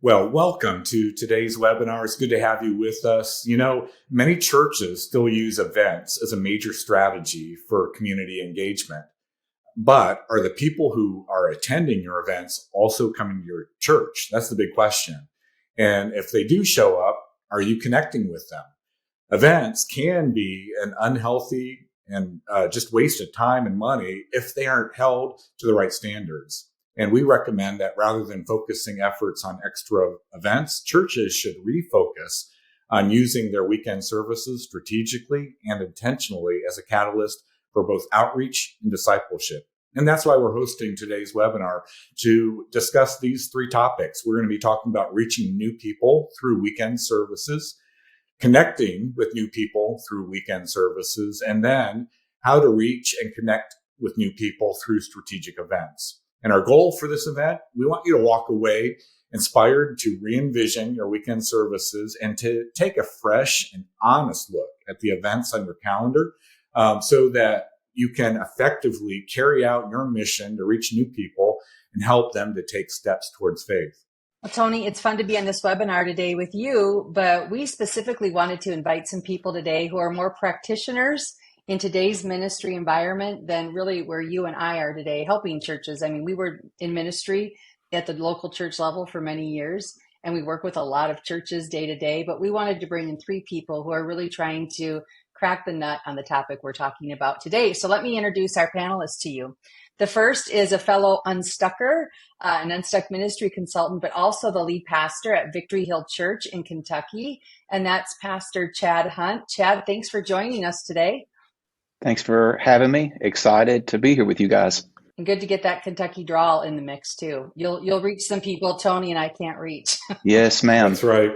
Well, welcome to today's webinar. It's good to have you with us. Many churches still use events as a major strategy for community engagement. But are the people who are attending your events also coming to your church? That's the big question. And if they do show up, are you connecting with them? Events can be an unhealthy and just waste of time and money if they aren't held to the right standards. And we recommend that rather than focusing efforts on extra events, churches should refocus on using their weekend services strategically and intentionally as a catalyst for both outreach and discipleship. And that's why we're hosting today's webinar to discuss these three topics. We're going to be talking about reaching new people through weekend services, connecting with new people through weekend services, and then how to reach and connect with new people through strategic events. And our goal for this event, we want you to walk away inspired to re-envision your weekend services and to take a fresh and honest look at the events on your calendar so that you can effectively carry out your mission to reach new people and help them to take steps towards faith. Well, Tony, it's fun to be on this webinar today with you, but we specifically wanted to invite some people today who are more practitioners in today's ministry environment than really where you and I are today, helping churches. I mean, we were in ministry at the local church level for many years, and we work with a lot of churches day to day, but we wanted to bring in three people who are really trying to crack the nut on the topic we're talking about today. So let me introduce our panelists to you. The first is a fellow Unstucker, an Unstuck ministry consultant, but also the lead pastor at Victory Hill Church in Kentucky, and that's Pastor Chad Hunt. Chad, thanks for joining us today. Thanks for having me. Excited to be here with you guys. And good to get that Kentucky drawl in the mix too. You'll reach some people Tony and I can't reach. Yes, ma'am. That's right.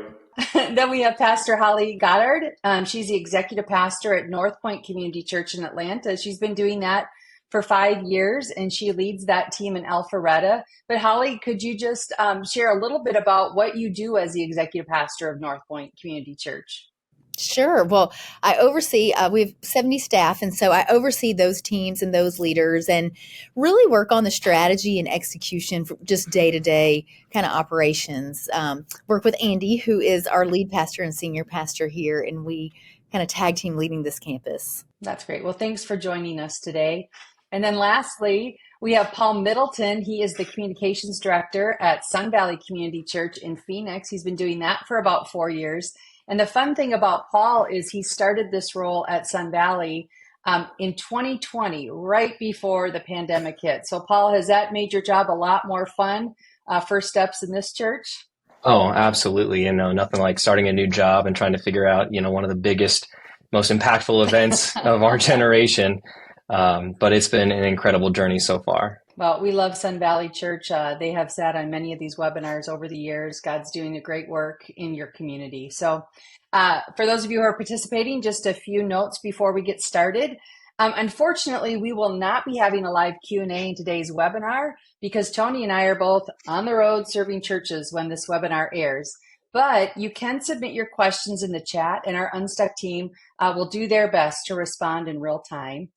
Then we have Pastor Holly Goddard. She's the executive pastor at North Point Community Church in Atlanta. She's been doing that for 5 years, and she leads that team in Alpharetta. But Holly, could you just share a little bit about what you do as the executive pastor of North Point Community Church? Sure. Well, I oversee, we have 70 staff, and so I oversee those teams and those leaders and really work on the strategy and execution for just day-to-day kind of operations. Work with Andy, who is our lead pastor and senior pastor here, and we kind of tag team leading this campus. That's great. Well, thanks for joining us today. And then lastly, we have Paul Middleton. He is the communications director at Sun Valley Community Church in Phoenix. He's been doing that for about 4 years. And the fun thing about Paul is he started this role at Sun Valley in 2020, right before the pandemic hit. So Paul, has that made your job a lot more fun? First steps in this church? Oh, absolutely. Nothing like starting a new job and trying to figure out, one of the biggest, most impactful events of our generation. But it's been an incredible journey so far. Well, we love Sun Valley Church. They have sat on many of these webinars over the years. God's doing a great work in your community. So for those of you who are participating, just a few notes before we get started. Unfortunately, we will not be having a live Q&A in today's webinar because Tony and I are both on the road serving churches when this webinar airs. But you can submit your questions in the chat, and our Unstuck team will do their best to respond in real time.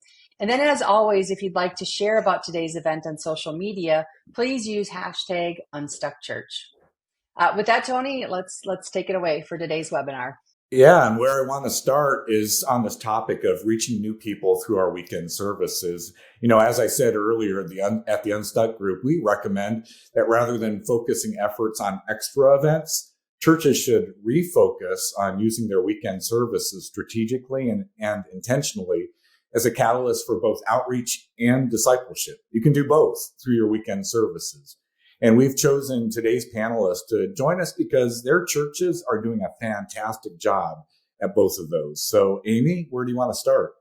And then, as always, if you'd like to share about today's event on social media, please use hashtag UnstuckChurch. With that, Tony, let's take it away for today's webinar. Yeah, and where I want to start is on this topic of reaching new people through our weekend services. As I said earlier at the Unstuck Group, we recommend that rather than focusing efforts on extra events, churches should refocus on using their weekend services strategically and intentionally as a catalyst for both outreach and discipleship. You can do both through your weekend services. And we've chosen today's panelists to join us because their churches are doing a fantastic job at both of those. So Amy, where do you want to start?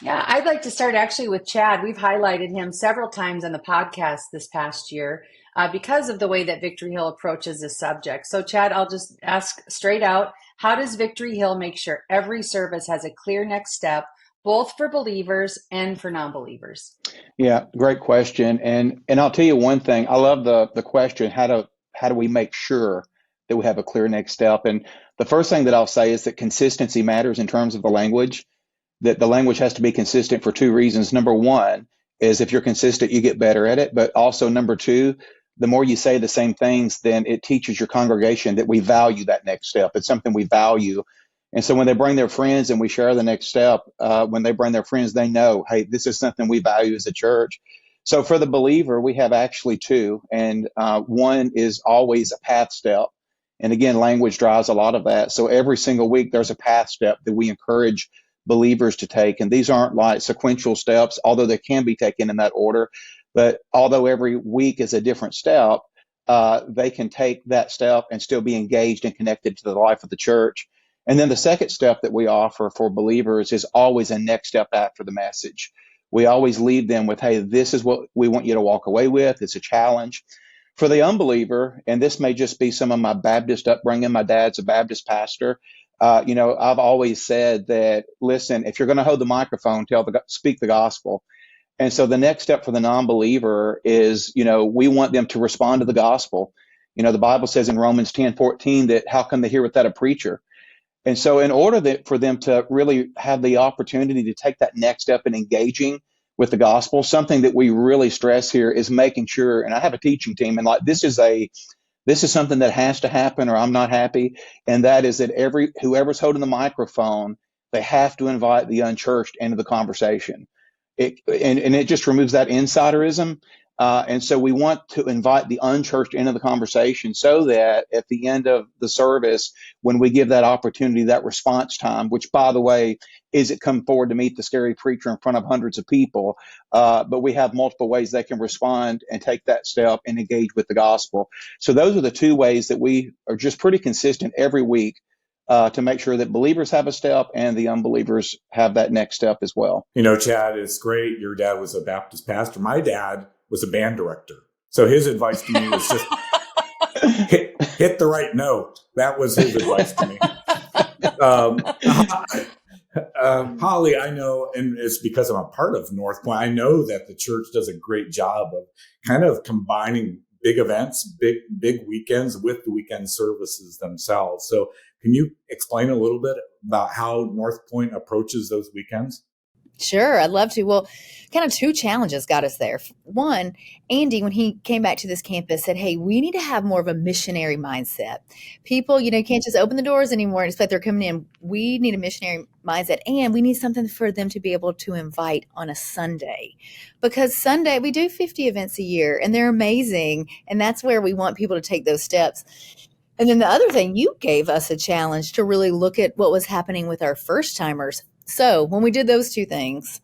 Yeah, I'd like to start actually with Chad. We've highlighted him several times on the podcast this past year because of the way that Victory Hill approaches this subject. So Chad, I'll just ask straight out, how does Victory Hill make sure every service has a clear next step, both for believers and for non-believers? Yeah, great question. And I'll tell you one thing. I love the question, how do we make sure that we have a clear next step? And the first thing that I'll say is that consistency matters in terms of the language, that the language has to be consistent for two reasons. Number one is if you're consistent, you get better at it. But also number two, the more you say the same things, then it teaches your congregation that we value that next step. It's something we value. And so when they bring their friends and we share the next step, when they bring their friends, they know, hey, this is something we value as a church. So for the believer, we have actually two. And one is always a path step. And again, language drives a lot of that. So every single week, there's a path step that we encourage believers to take. And these aren't like sequential steps, although they can be taken in that order. But although every week is a different step, they can take that step and still be engaged and connected to the life of the church. And then the second step that we offer for believers is always a next step after the message. We always leave them with, hey, this is what we want you to walk away with. It's a challenge. For the unbeliever, and this may just be some of my Baptist upbringing, my dad's a Baptist pastor. I've always said that, listen, if you're going to hold the microphone, speak the gospel. And so the next step for the non-believer is, we want them to respond to the gospel. The Bible says in Romans 10:14 that how come they hear without a preacher? And so in order for them to really have the opportunity to take that next step in engaging with the gospel, something that we really stress here is making sure, and I have a teaching team, and like this is something that has to happen or I'm not happy, and that is that whoever's holding the microphone, they have to invite the unchurched into the conversation. It just removes that insiderism. And so we want to invite the unchurched into the conversation so that at the end of the service, when we give that opportunity, that response time, which, by the way, isn't come forward to meet the scary preacher in front of hundreds of people, but we have multiple ways they can respond and take that step and engage with the gospel. So those are the two ways that we are just pretty consistent every week to make sure that believers have a step and the unbelievers have that next step as well. Chad, it's great. Your dad was a Baptist pastor. My dad was a band director. So his advice to me was just hit the right note. That was his advice to me. Holly, I know, and it's because I'm a part of North Point, I know that the church does a great job of kind of combining big events, big weekends with the weekend services themselves. So can you explain a little bit about how North Point approaches those weekends? Sure, I'd love to. Well, kind of two challenges got us there. One, Andy, when he came back to this campus, said, hey, we need to have more of a missionary mindset. People, can't just open the doors anymore and expect they're coming in. We need a missionary mindset, and we need something for them to be able to invite on a Sunday. Because Sunday, we do 50 events a year, and they're amazing, and that's where we want people to take those steps. And then the other thing, you gave us a challenge to really look at what was happening with our first-timers. So when we did those two things,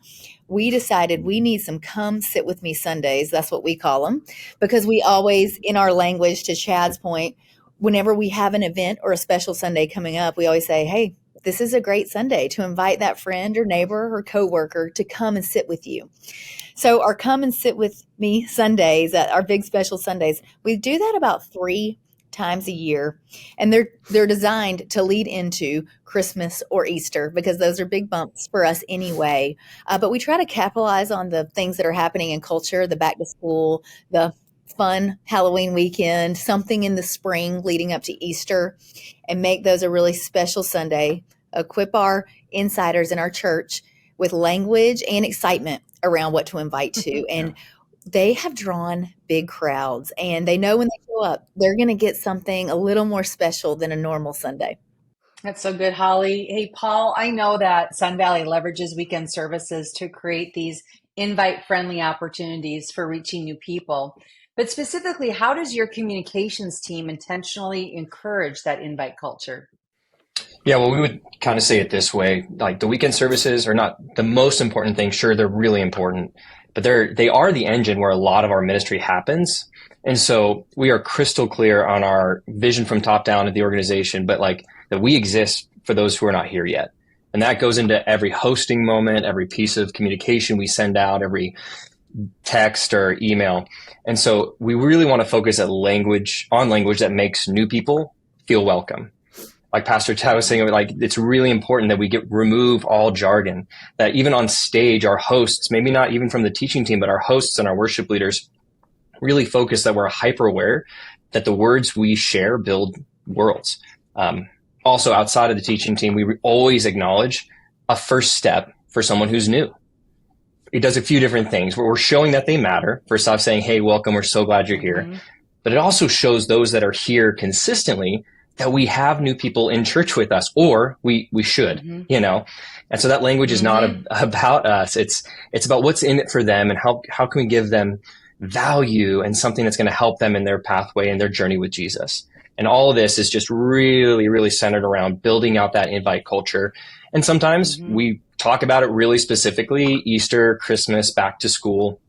we decided we need some come sit with me Sundays. That's what we call them, because we always, in our language, to Chad's point, whenever we have an event or a special Sunday coming up, we always say, hey, this is a great Sunday to invite that friend or neighbor or coworker to come and sit with you. So our come and sit with me Sundays, our big special Sundays, we do that about 3 times a year, and they're designed to lead into Christmas or Easter because those are big bumps for us anyway. But we try to capitalize on the things that are happening in culture, the back to school, the fun Halloween weekend, something in the spring leading up to Easter, and make those a really special Sunday. Equip our insiders in our church with language and excitement around what to invite to. And they have drawn big crowds, and they know when they show up, they're going to get something a little more special than a normal Sunday. That's so good, Holly. Hey, Paul, I know that Sun Valley leverages weekend services to create these invite-friendly opportunities for reaching new people. But specifically, how does your communications team intentionally encourage that invite culture? Yeah, well, we would kind of say it this way, like the weekend services are not the most important thing. Sure, they're really important, but they are the engine where a lot of our ministry happens. And so we are crystal clear on our vision from top down of the organization, but like that we exist for those who are not here yet. And that goes into every hosting moment, every piece of communication we send out, every text or email. And so we really want to focus on language that makes new people feel welcome. Like Pastor Chad was saying, like it's really important that we remove all jargon, that even on stage, our hosts, maybe not even from the teaching team, but our hosts and our worship leaders really focus that we're hyper aware that the words we share build worlds. Also outside of the teaching team, we always acknowledge a first step for someone who's new. It does a few different things where we're showing that they matter. First off, saying, hey, welcome. We're so glad you're here. Mm-hmm. but it also shows those that are here consistently that we have new people in church with us, or we should, you know? And so that language is not about us. It's about what's in it for them, and how can we give them value and something that's going to help them in their pathway and their journey with Jesus. And all of this is just really, really centered around building out that invite culture. And sometimes we talk about it really specifically, Easter, Christmas, back to school.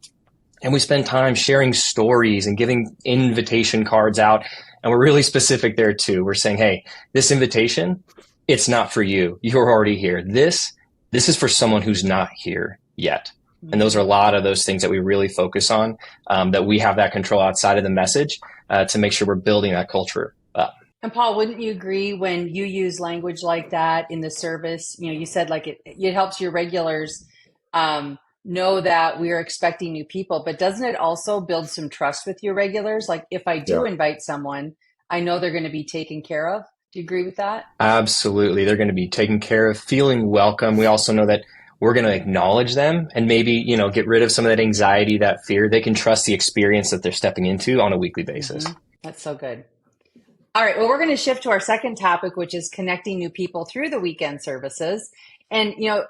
And we spend time sharing stories and giving invitation cards out. And we're really specific there too. We're saying, hey, this invitation, it's not for you. You're already here. This is for someone who's not here yet. And those are a lot of those things that we really focus on, that we have that control outside of the message to make sure we're building that culture up. And Paul, wouldn't you agree when you use language like that in the service? You know, you said like it helps your regulars know that we're expecting new people, but doesn't it also build some trust with your regulars? Like if I do invite someone, I know they're going to be taken care of. Do you agree with that? Absolutely. They're going to be taken care of, feeling welcome. We also know that we're going to acknowledge them and maybe, you know, get rid of some of that anxiety, that fear. They can trust the experience that they're stepping into on a weekly basis. That's so good. All right. Well, we're going to shift to our second topic, which is connecting new people through the weekend services. And, you know,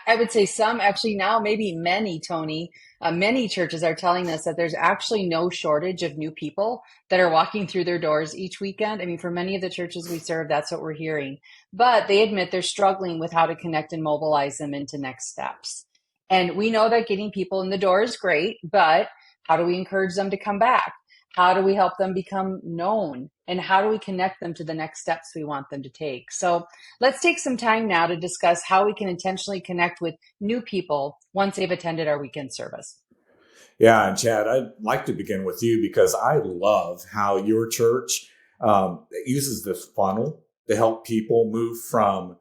I would say some, actually now maybe many, Tony, many churches are telling us that there's actually no shortage of new people that are walking through their doors each weekend. I mean, for many of the churches we serve, that's what we're hearing. But they admit they're struggling with how to connect and mobilize them into next steps. And we know that getting people in the door is great, but how do we encourage them to come back? How do we help them become known? And how do we connect them to the next steps we want them to take? So let's take some time now to discuss how we can intentionally connect with new people once they've attended our weekend service. Yeah, and Chad, I'd like to begin with you because I love how your church uses this funnel to help people move from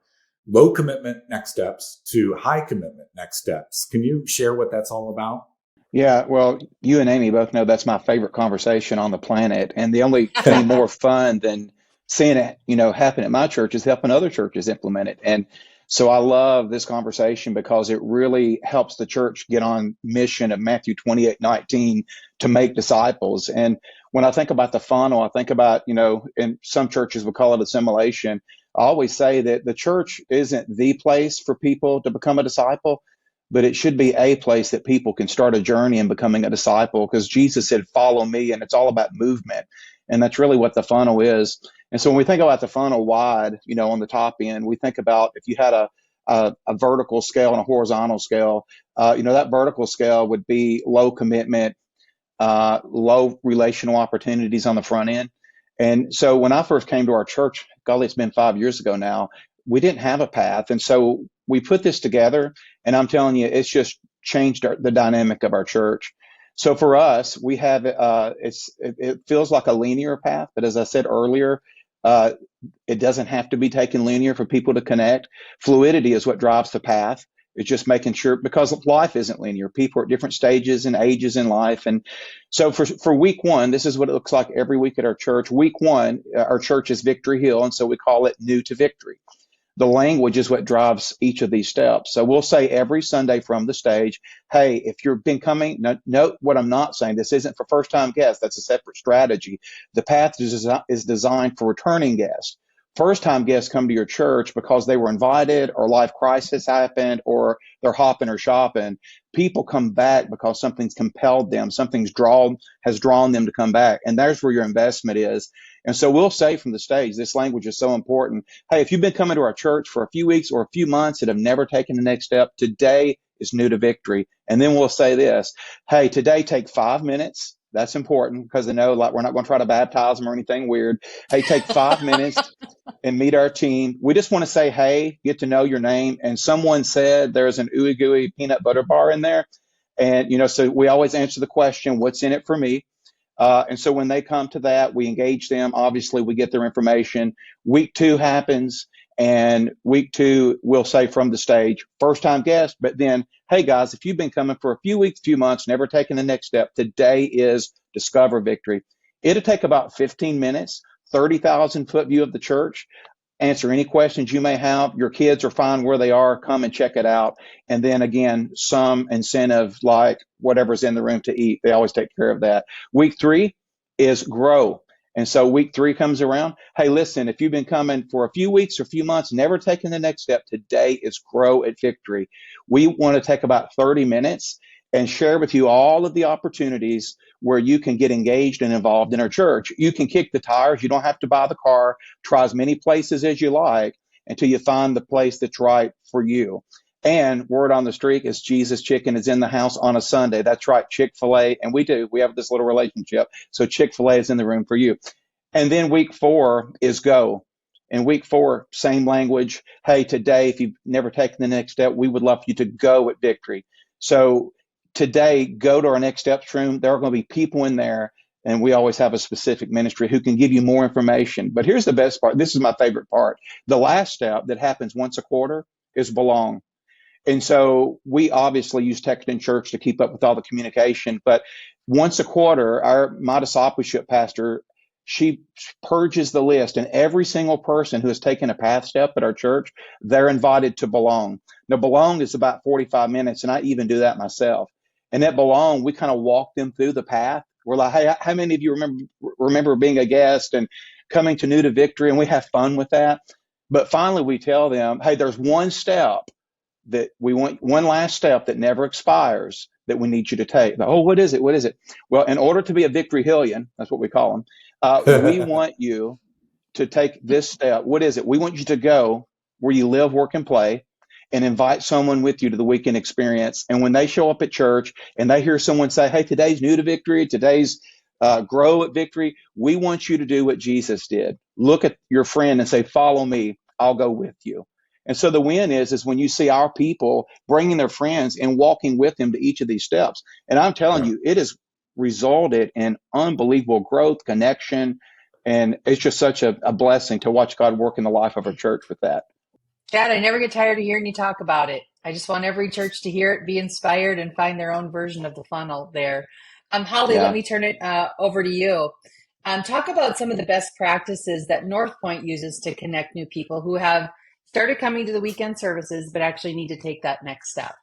low commitment next steps to high commitment next steps. Can you share what that's all about? Yeah, well, you and Amy both know that's my favorite conversation on the planet. And the only thing more fun than seeing it, you know, happen at my church is helping other churches implement it. And so I love this conversation because it really helps the church get on mission of Matthew 28:19 to make disciples. And when I think about the funnel, I think about, you know, and some churches would call it assimilation. I always say that the church isn't the place for people to become a disciple, but it should be a place that people can start a journey in becoming a disciple, because Jesus said, follow me, and it's all about movement. And that's really what the funnel is. And so when we think about the funnel wide, you know, on the top end, we think about if you had a vertical scale and a horizontal scale, you know, that vertical scale would be low commitment, low relational opportunities on the front end. And so when I first came to our church, golly, it's been 5 years ago now, we didn't have a path. And so we put this together, and I'm telling you, it's just changed the dynamic of our church. So for us, we have it feels like a linear path, but as I said earlier, it doesn't have to be taken linear for people to connect. Fluidity is what drives the path. It's just making sure, because life isn't linear. People are at different stages and ages in life. And so for week one, this is what it looks like every week at our church. Week one, our church is Victory Hill, and so we call it New to Victory. The language is what drives each of these steps. So we'll say every Sunday from the stage, hey, if you've been coming, note what I'm not saying. This isn't for first-time guests. That's a separate strategy. The path is designed for returning guests. First-time guests come to your church because they were invited, or life crisis happened, or they're hopping or shopping. People come back because something's compelled them. Something's has drawn them to come back. And there's where your investment is. And so we'll say from the stage, this language is so important. Hey, if you've been coming to our church for a few weeks or a few months and have never taken the next step, today is New to Victory. And then we'll say this, hey, today take 5 minutes. That's important because they know, like, we're not going to try to baptize them or anything weird. Hey, take 5 minutes and meet our team. We just want to say, hey, get to know your name. And someone said there's an ooey gooey peanut butter bar in there. And, you know, so we always answer the question, what's in it for me? And so when they come to that, we engage them. Obviously, we get their information. Week 2 happens, and week 2, we'll say from the stage, first time guest, but then, hey guys, if you've been coming for a few weeks, few months, never taken the next step, today is Discover Victory. It'll take about 15 minutes, 30,000 foot view of the church. Answer any questions you may have. Your kids are fine where they are. Come and check it out. And then again, some incentive like whatever's in the room to eat. They always take care of that. Week 3, is grow. And so week 3 comes around. Hey, listen, if you've been coming for a few weeks or a few months, never taking the next step, today is grow at Victory. We want to take about 30 minutes and share with you all of the opportunities where you can get engaged and involved in our church. You can kick the tires. You don't have to buy the car. Try as many places as you like until you find the place that's right for you. And word on the street is Jesus Chicken is in the house on a Sunday. That's right, Chick-fil-A. And we have this little relationship. So Chick-fil-A is in the room for you. And then week 4 is go. And week 4, same language. Hey, today, if you've never taken the next step, we would love you to go at Victory. So today, go to our next steps room. There are going to be people in there, and we always have a specific ministry who can give you more information. But here's the best part. This is my favorite part. The last step that happens once a quarter is belong. And so we obviously use text in church to keep up with all the communication. But once a quarter, my discipleship pastor, she purges the list, and every single person who has taken a path step at our church, they're invited to belong. Now, belong is about 45 minutes, and I even do that myself. And at belong, we kind of walk them through the path. We're like, hey, how many of you remember being a guest and coming to New to Victory? And we have fun with that. But finally, we tell them, hey, there's one step that we want, one last step that never expires that we need you to take. Oh, what is it? What is it? Well, in order to be a Victory Hillian, that's what we call them, we want you to take this step. What is it? We want you to go where you live, work, and play and invite someone with you to the weekend experience. And when they show up at church and they hear someone say, hey, today's New to Victory, today's grow at Victory, we want you to do what Jesus did. Look at your friend and say, follow me. I'll go with you. And so the win is when you see our people bringing their friends and walking with them to each of these steps. And I'm telling you, it has resulted in unbelievable growth, connection, and it's just such a blessing to watch God work in the life of our church with that. Chad, I never get tired of hearing you talk about it. I just want every church to hear it, be inspired, and find their own version of the funnel there. Holly, let me turn it over to you. Talk about some of the best practices that North Point uses to connect new people who have started coming to the weekend services, but actually need to take that next step.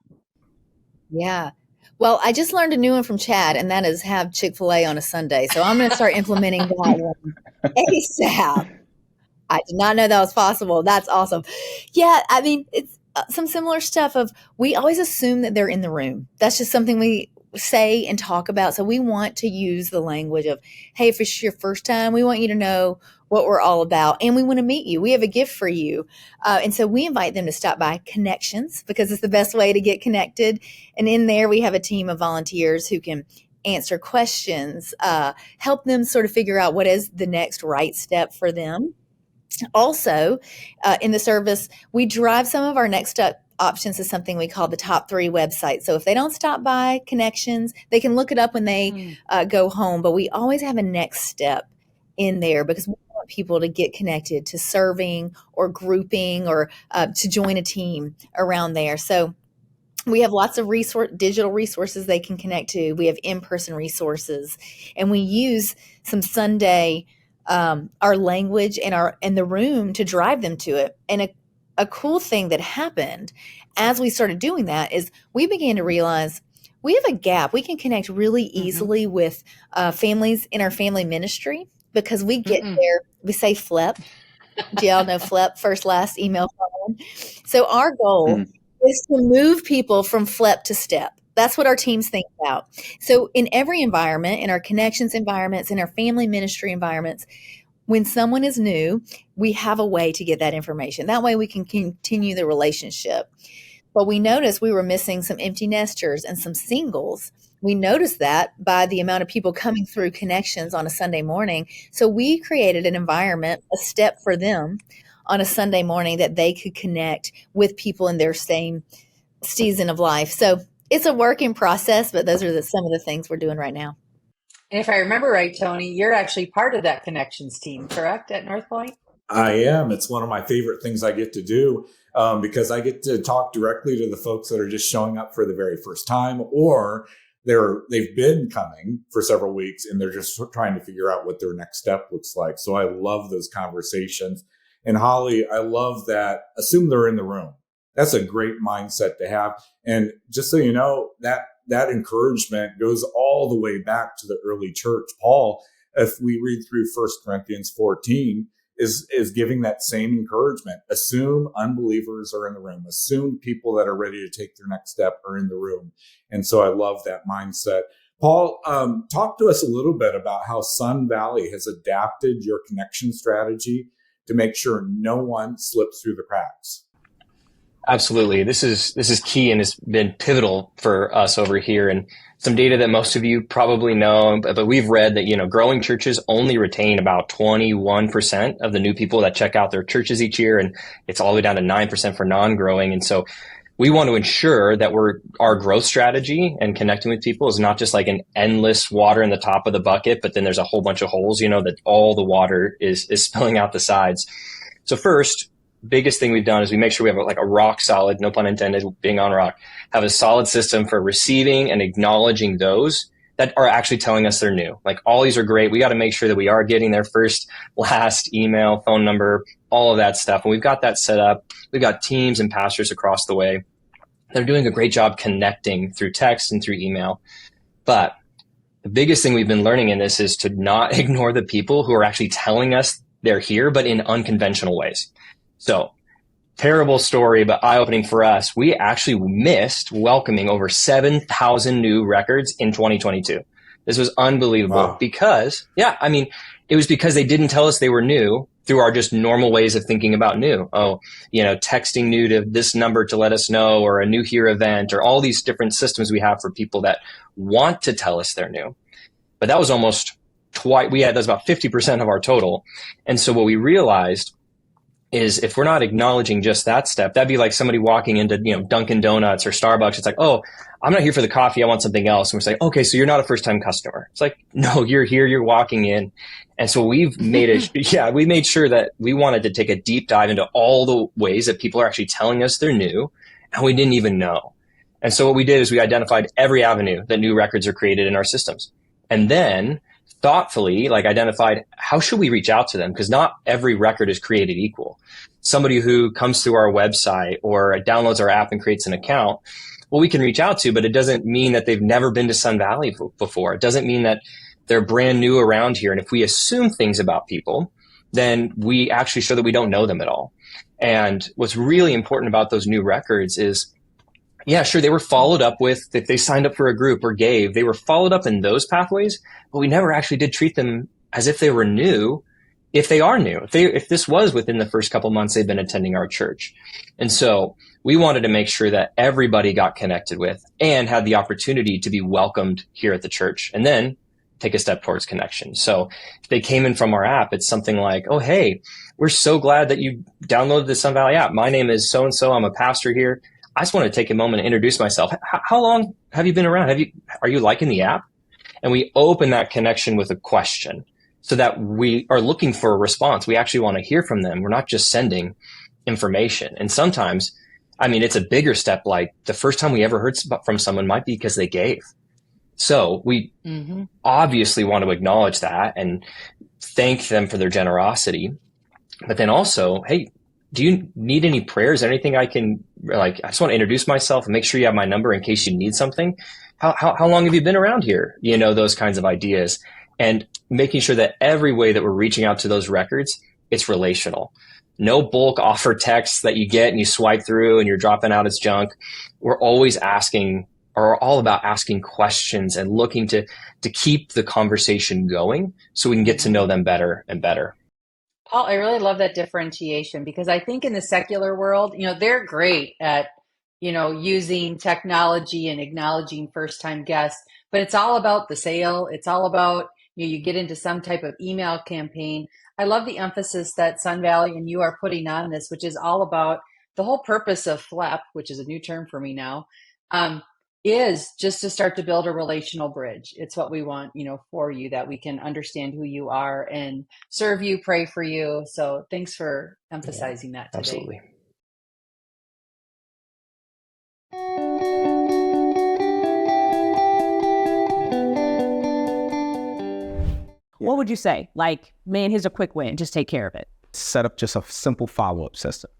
Yeah. Well, I just learned a new one from Chad, and that is have Chick-fil-A on a Sunday. So I'm going to start implementing that one ASAP. I did not know that was possible. That's awesome. Yeah, I mean, it's some similar stuff of we always assume that they're in the room. That's just something we say and talk about. So we want to use the language of, hey, if it's your first time, we want you to know what we're all about, and we want to meet you. We have a gift for you. And so we invite them to stop by Connections because it's the best way to get connected. And in there, we have a team of volunteers who can answer questions, help them sort of figure out what is the next right step for them. Also, in the service, we drive some of our next step options to something we call the top 3 websites. So if they don't stop by Connections, they can look it up when they go home. But we always have a next step in there because we want people to get connected to serving or grouping or to join a team around there. So we have lots of digital resources they can connect to. We have in-person resources, and we use some Sunday our language and the room to drive them to it. And a cool thing that happened as we started doing that is we began to realize we have a gap. We can connect really easily with families in our family ministry because we get there. We say FLEP. Do y'all know FLEP? First, last, email, phone. So our goal is to move people from FLEP to STEP. That's what our teams think about. So in every environment, in our Connections environments, in our family ministry environments, when someone is new, we have a way to get that information. That way we can continue the relationship. But we noticed we were missing some empty nesters and some singles. We noticed that by the amount of people coming through Connections on a Sunday morning. So we created an environment, a step for them on a Sunday morning that they could connect with people in their same season of life. So it's a work in process, but those are some of the things we're doing right now. And if I remember right, Tony, you're actually part of that Connections team, correct, at North Point? I am. It's one of my favorite things I get to do because I get to talk directly to the folks that are just showing up for the very first time, or they've been coming for several weeks and they're just trying to figure out what their next step looks like. So I love those conversations. And Holly, I love that. Assume they're in the room. That's a great mindset to have. And just so you know, that encouragement goes all the way back to the early church. Paul if we read through 1 Corinthians 14, is giving that same encouragement. Assume unbelievers are in the room. Assume people that are ready to take their next step are in the room. And so I love that mindset. Paul, talk to us a little bit about how Sun Valley has adapted your connection strategy to make sure no one slips through the cracks. Absolutely. This is key and has been pivotal for us over here. And some data that most of you probably know, but we've read that, growing churches only retain about 21% of the new people that check out their churches each year. And it's all the way down to 9% for non-growing. And so we want to ensure that our growth strategy and connecting with people is not just like an endless water in the top of the bucket, but then there's a whole bunch of holes, that all the water is spilling out the sides. So first, biggest thing we've done is we make sure we have a rock solid, no pun intended, being on rock, have a solid system for receiving and acknowledging those that are actually telling us they're new. Like, all these are great. We got to make sure that we are getting their first, last email, phone number, all of that stuff. And we've got that set up. We've got teams and pastors across the way. They're doing a great job connecting through text and through email. But the biggest thing we've been learning in this is to not ignore the people who are actually telling us they're here, but in unconventional ways. So, terrible story, but eye-opening for us. We actually missed welcoming over 7,000 new records in 2022. This was unbelievable. Wow. Because, it was because they didn't tell us they were new through our just normal ways of thinking about new. Texting new to this number to let us know, or a new here event, or all these different systems we have for people that want to tell us they're new. But that was almost twice. That's about 50% of our total. And so what we realized is, if we're not acknowledging just that step, that'd be like somebody walking into, Dunkin' Donuts or Starbucks. It's like, oh, I'm not here for the coffee. I want something else. And we're saying, okay, so you're not a first time customer. It's like, no, you're here, you're walking in. And so we've made it, we made sure that we wanted to take a deep dive into all the ways that people are actually telling us they're new, and we didn't even know. And so what we did is we identified every avenue that new records are created in our systems. And then thoughtfully, identified, how should we reach out to them? Because not every record is created equal. Somebody who comes through our website or downloads our app and creates an account, well, we can reach out to, but it doesn't mean that they've never been to Sun Valley before. It doesn't mean that they're brand new around here. And if we assume things about people, then we actually show that we don't know them at all. And what's really important about those new records is, yeah, sure, they were followed up with, if they signed up for a group or gave, they were followed up in those pathways, but we never actually did treat them as if they were new, if they are new, if this was within the first couple months they've been attending our church. And so we wanted to make sure that everybody got connected with and had the opportunity to be welcomed here at the church, and then take a step towards connection. So if they came in from our app, it's something like, oh, hey, we're so glad that you downloaded the Sun Valley app. My name is so-and-so. I'm a pastor here. I just want to take a moment and introduce myself. How long have you been around? Are you liking the app? And we open that connection with a question so that we are looking for a response. We actually want to hear from them. We're not just sending information. And sometimes, it's a bigger step. Like, the first time we ever heard from someone might be because they gave. So we obviously want to acknowledge that and thank them for their generosity. But then also, hey, do you need any prayers? Anything I can, I just want to introduce myself and make sure you have my number in case you need something. How long have you been around here? Those kinds of ideas, and making sure that every way that we're reaching out to those records, it's relational. No bulk offer texts that you get and you swipe through and you're dropping out as junk. We're always asking, or all about asking questions and looking to keep the conversation going so we can get to know them better and better. Paul, I really love that differentiation, because I think in the secular world, they're great at, using technology and acknowledging first-time guests, but it's all about the sale. It's all about, you get into some type of email campaign. I love the emphasis that Sun Valley and you are putting on this, which is all about the whole purpose of FLEP, which is a new term for me now, is just to start to build a relational bridge. It's what we want, for you, that we can understand who you are and serve you, pray for you. So thanks for emphasizing that today. Absolutely. What would you say? Man, here's a quick win. Just take care of it. Set up just a simple follow-up system.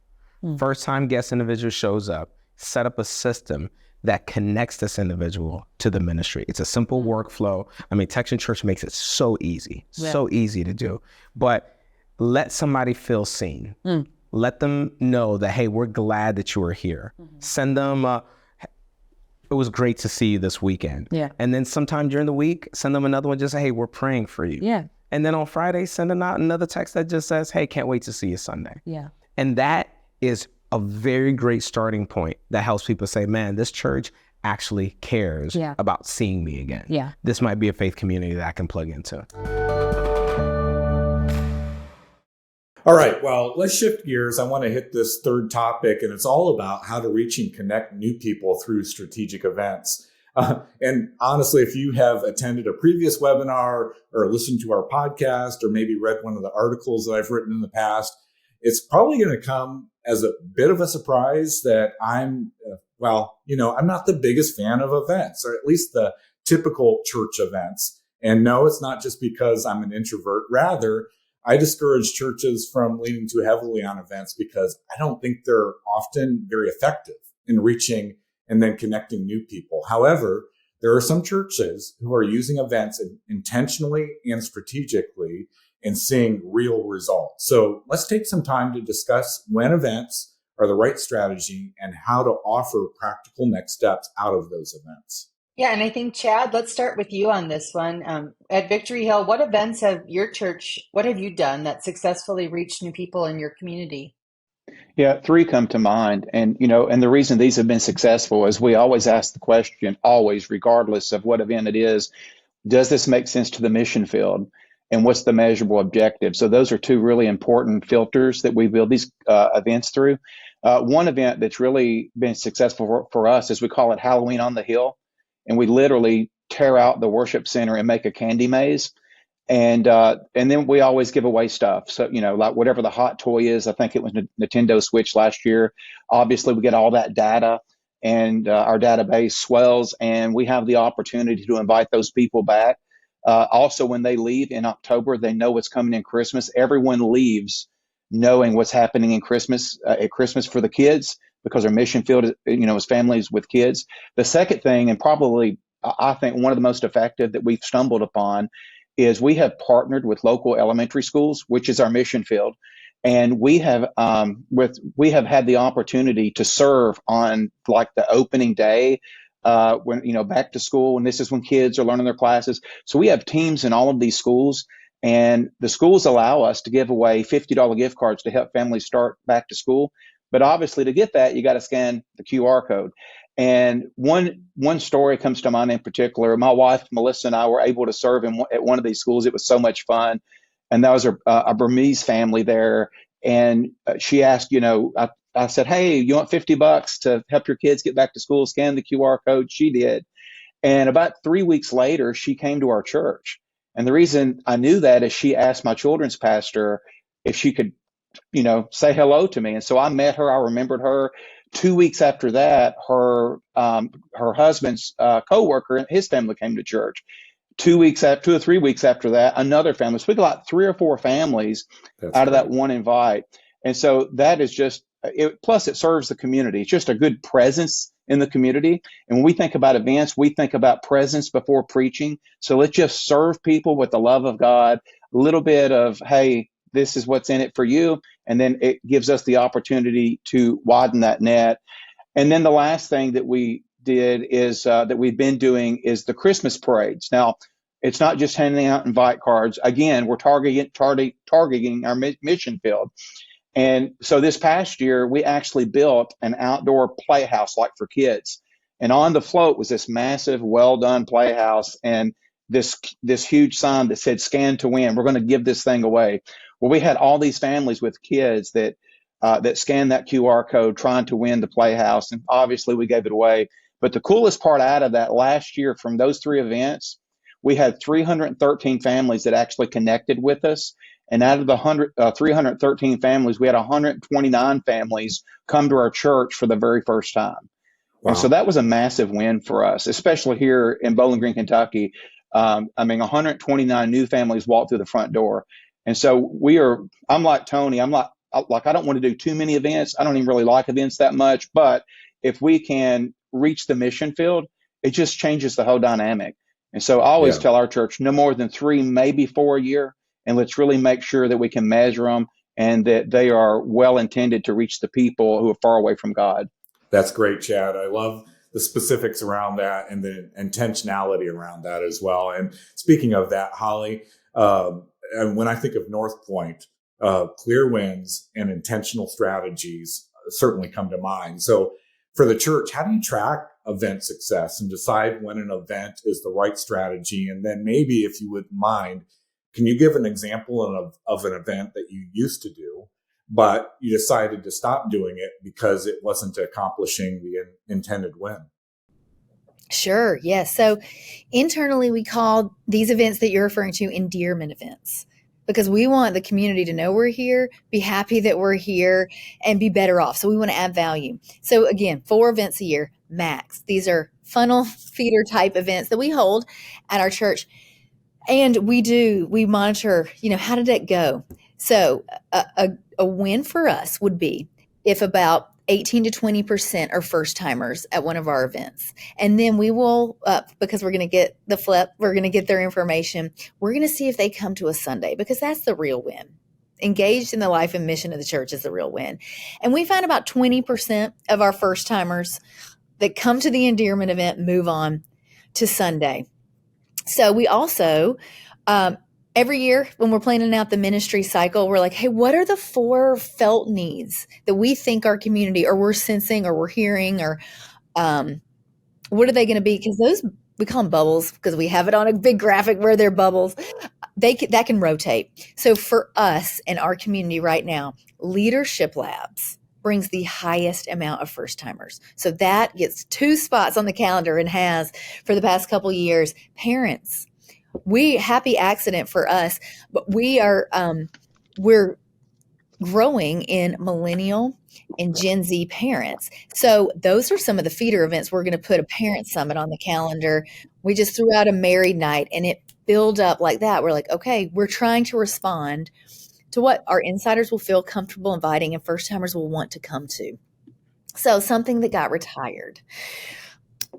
First time guest individual shows up, set up a system that connects this individual to the ministry. It's a simple workflow. I mean, Texan Church makes it so easy to do. But let somebody feel seen. Let them know that, hey, we're glad that you are here. Send them it was great to see you this weekend. And then sometime during the week, send them another one, just say, hey, we're praying for you. And then on Friday, send them out another text that just says, hey, can't wait to see you Sunday. And that is a very great starting point that helps people say, man, this church actually cares about seeing me again. This might be a faith community that I can plug into. All right, well, let's shift gears. I want to hit this third topic, and it's all about how to reach and connect new people through strategic events. And honestly, if you have attended a previous webinar or listened to our podcast or maybe read one of the articles that I've written in the past, it's probably going to come as a bit of a surprise that I'm not the biggest fan of events, or at least the typical church events. And no, it's not just because I'm an introvert. Rather, I discourage churches from leaning too heavily on events because I don't think they're often very effective in reaching and then connecting new people. However, there are some churches who are using events intentionally and strategically and seeing real results. So let's take some time to discuss when events are the right strategy and how to offer practical next steps out of those events. Yeah, and I think, Chad, let's start with you on this one. At Victory Hill, what events have you done that successfully reached new people in your community? Yeah, three come to mind. And, and the reason these have been successful is we always ask the question, always, regardless of what event it is, does this make sense to the mission field? And what's the measurable objective? So those are two really important filters that we build these events through. One event that's really been successful for us is we call it Halloween on the Hill. And we literally tear out the worship center and make a candy maze. And then we always give away stuff. So, like whatever the hot toy is, I think it was Nintendo Switch last year. Obviously, we get all that data and our database swells, and we have the opportunity to invite those people back. Also, when they leave in October, they know what's coming in Christmas. Everyone leaves knowing what's happening in Christmas, at Christmas for the kids, because our mission field, is families with kids. The second thing, and probably I think one of the most effective that we've stumbled upon, is we have partnered with local elementary schools, which is our mission field. And we have had the opportunity to serve on like the opening day, when, back to school, and this is when kids are learning their classes. So we have teams in all of these schools, and the schools allow us to give away $50 gift cards to help families start back to school. But obviously, to get that, you got to scan the QR code. And one story comes to mind in particular. My wife, Melissa, and I were able to serve at one of these schools. It was so much fun. And that was a Burmese family there. And she asked, I said, hey, you want $50 to help your kids get back to school? Scan the QR code. She did. And about 3 weeks later, she came to our church. And the reason I knew that is she asked my children's pastor if she could say hello to me. And so I met her. I remembered her. 2 weeks after that, her husband's coworker, his family came to church. 2 or 3 weeks after that, another family. So we got like 3 or 4 families out of that one invite. And so that is just plus it serves the community. It's just a good presence in the community. And when we think about events, we think about presence before preaching. So let's just serve people with the love of God, a little bit of, hey, this is what's in it for you. And then it gives us the opportunity to widen that net. And then the last thing that we did is that we've been doing is the Christmas parades. Now, it's not just handing out invite cards. Again, we're targeting our mission field. And so this past year, we actually built an outdoor playhouse like for kids. And on the float was this massive, well-done playhouse and this huge sign that said "Scan to Win." We're going to give this thing away. Well, we had all these families with kids that scanned that QR code trying to win the playhouse. And obviously we gave it away. But the coolest part out of that last year from those 3 events, we had 313 families that actually connected with us. And out of the 313 families, we had 129 families come to our church for the very first time. Wow. And so that was a massive win for us, especially here in Bowling Green, Kentucky. 129 new families walked through the front door. And so I'm like Tony, I don't want to do too many events. I don't even really like events that much. But if we can reach the mission field, it just changes the whole dynamic. And so I always tell our church, no more than 3, maybe 4 a year. And let's really make sure that we can measure them and that they are well intended to reach the people who are far away from God. That's great, Chad. I love the specifics around that and the intentionality around that as well. And speaking of that, Holly, and when I think of North Point, clear wins and intentional strategies certainly come to mind. So for the church, how do you track event success and decide when an event is the right strategy? And then maybe, if you wouldn't mind, can you give an example of an event that you used to do, but you decided to stop doing it because it wasn't accomplishing the intended win? Sure. Yes. So internally, we call these events that you're referring to endearment events, because we want the community to know we're here, be happy that we're here, and be better off. So we want to add value. So again, 4 events a year, max. These are funnel feeder type events that we hold at our church. And we monitor, how did it go? So a win for us would be if about 18 to 20% are first timers at one of our events. And then we will, because we're going to get the flip, we're going to get their information. We're going to see if they come to a Sunday, because that's the real win. Engaged in the life and mission of the church is the real win. And we find about 20% of our first timers that come to the endearment event move on to Sunday. So we also, every year when we're planning out the ministry cycle, we're like, hey, what are the 4 felt needs that we think our community, or we're sensing, or we're hearing, or what are they going to be? Because those, we call them bubbles, because we have it on a big graphic where they're bubbles. That can rotate. So for us in our community right now, Leadership Labs brings the highest amount of first timers. So that gets 2 spots on the calendar and has for the past couple of years. Parents, happy accident for us, but we're growing in millennial and Gen Z parents. So those are some of the feeder events. We're going to put a parent summit on the calendar. We just threw out a married night, and it built up like that. We're like, okay, we're trying to respond to what our insiders will feel comfortable inviting and first timers will want to come to. So something that got retired.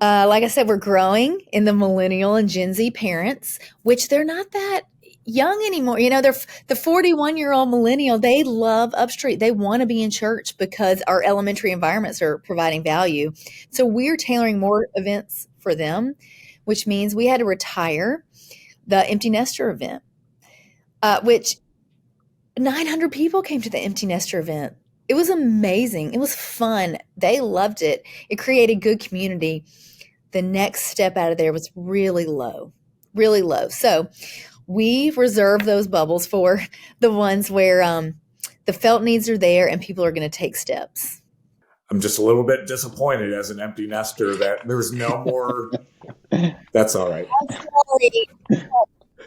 Like I said, we're growing in the millennial and Gen Z parents, which they're not that young anymore. They're the 41-year-old millennial. They love Upstreet. They want to be in church because our elementary environments are providing value. So we're tailoring more events for them, which means we had to retire the Empty Nester event, which 900 people came to the Empty Nester event. It was amazing. It was fun. They loved it. It created good community. The next step out of there was really low, really low. So we reserve those bubbles for the ones where the felt needs are there and people are going to take steps. I'm just a little bit disappointed as an empty nester that there's no more. That's all right. I'm sorry.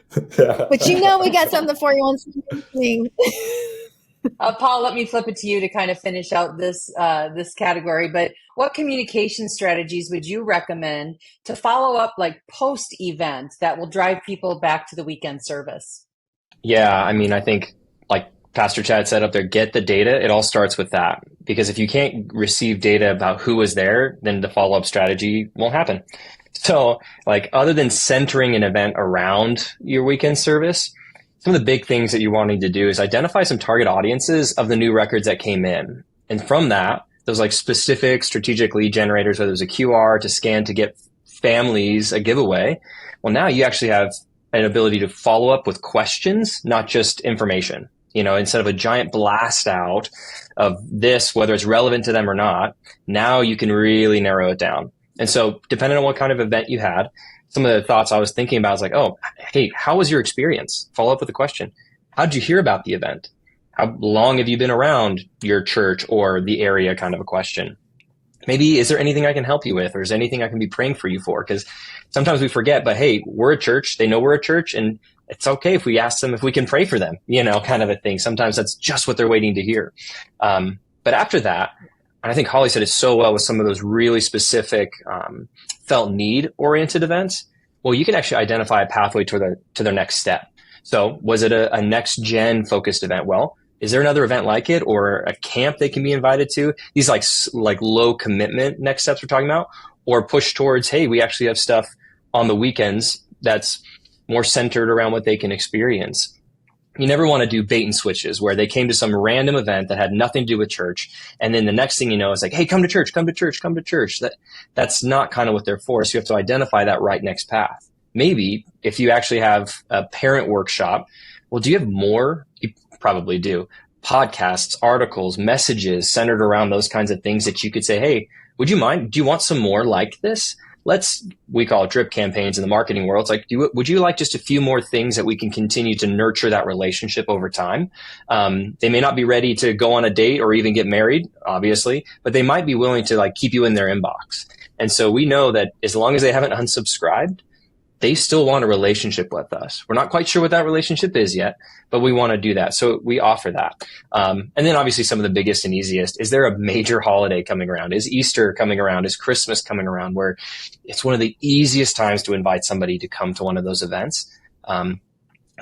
But we got something for you on something. Paul, let me flip it to you to kind of finish out this category. But what communication strategies would you recommend to follow up, like post-event, that will drive people back to the weekend service? Yeah, I think like Pastor Chad said up there, get the data. It all starts with that, because if you can't receive data about who was there, then the follow-up strategy won't happen. So other than centering an event around your weekend service, some of the big things that you're wanting to do is identify some target audiences of the new records that came in. And from that, those specific strategic lead generators, whether it was a QR to scan to get families a giveaway. Well, now you actually have an ability to follow up with questions, not just information. Instead of a giant blast out of this, whether it's relevant to them or not, now you can really narrow it down. And so depending on what kind of event you had, some of the thoughts I was thinking about is hey, how was your experience? Follow up with a question. How did you hear about the event? How long have you been around your church or the area, kind of a question. Maybe, is there anything I can help you with? Or is there anything I can be praying for you for? Because sometimes we forget, but hey, we're a church. They know we're a church, and it's okay if we ask them if we can pray for them, kind of a thing. Sometimes that's just what they're waiting to hear. But after that, and I think Holly said it so well with some of those really specific felt need oriented events. Well, you can actually identify a pathway to their next step. So was it a next gen focused event? Well, is there another event like it, or a camp they can be invited to? These like low commitment next steps we're talking about. or push towards, hey, we actually have stuff on the weekends that's more centered around what they can experience. You never want to do bait and switches where they came to some random event that had nothing to do with church. And then the next thing you know, it's like, hey, come to church, come to church, come to church. That's not kind of what they're for. So you have to identify that right next path. Maybe if you actually have a parent workshop, well, do you have more? You probably do. Podcasts, articles, messages centered around those kinds of things that you could say, hey, would you mind? Do you want some more like this? We call it drip campaigns in the marketing world. It's like, would you like just a few more things that we can continue to nurture that relationship over time? They may not be ready to go on a date or even get married, obviously, but they might be willing to like keep you in their inbox. And so we know that as long as they haven't unsubscribed, they still want a relationship with us. We're not quite sure what that relationship is yet, but we want to do that. So we offer that. And then obviously some of the biggest and easiest, is there a major holiday coming around? Is Easter coming around? Is Christmas coming around? Where it's one of the easiest times to invite somebody to come to one of those events.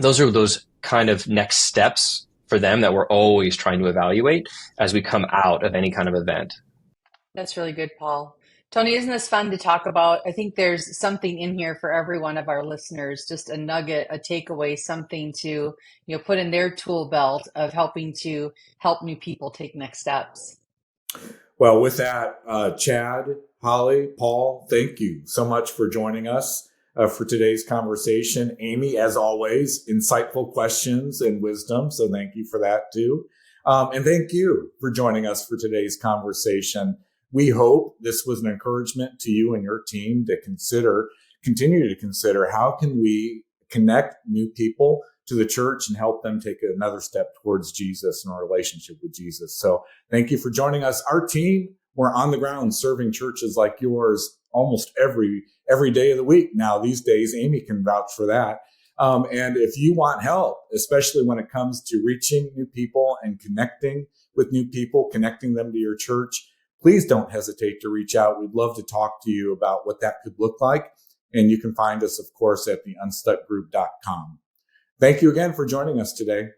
Those are those kind of next steps for them that we're always trying to evaluate as we come out of any kind of event. That's really good, Paul. Tony, isn't this fun to talk about? I think there's something in here for every one of our listeners, just a nugget, a takeaway, something to, put in their tool belt of helping to help new people take next steps. Well, with that, Chad, Holly, Paul, thank you so much for joining us for today's conversation. Amy, as always, insightful questions and wisdom. So thank you for that too. And thank you for joining us for today's conversation. We hope this was an encouragement to you and your team to continue to consider how can we connect new people to the church and help them take another step towards Jesus and a relationship with Jesus. So thank you for joining us. Our team, we're on the ground serving churches like yours almost every day of the week. Now, these days, Amy can vouch for that. And if you want help, especially when it comes to reaching new people and connecting with new people, connecting them to your church, please don't hesitate to reach out. We'd love to talk to you about what that could look like. And you can find us, of course, at theunstuckgroup.com. Thank you again for joining us today.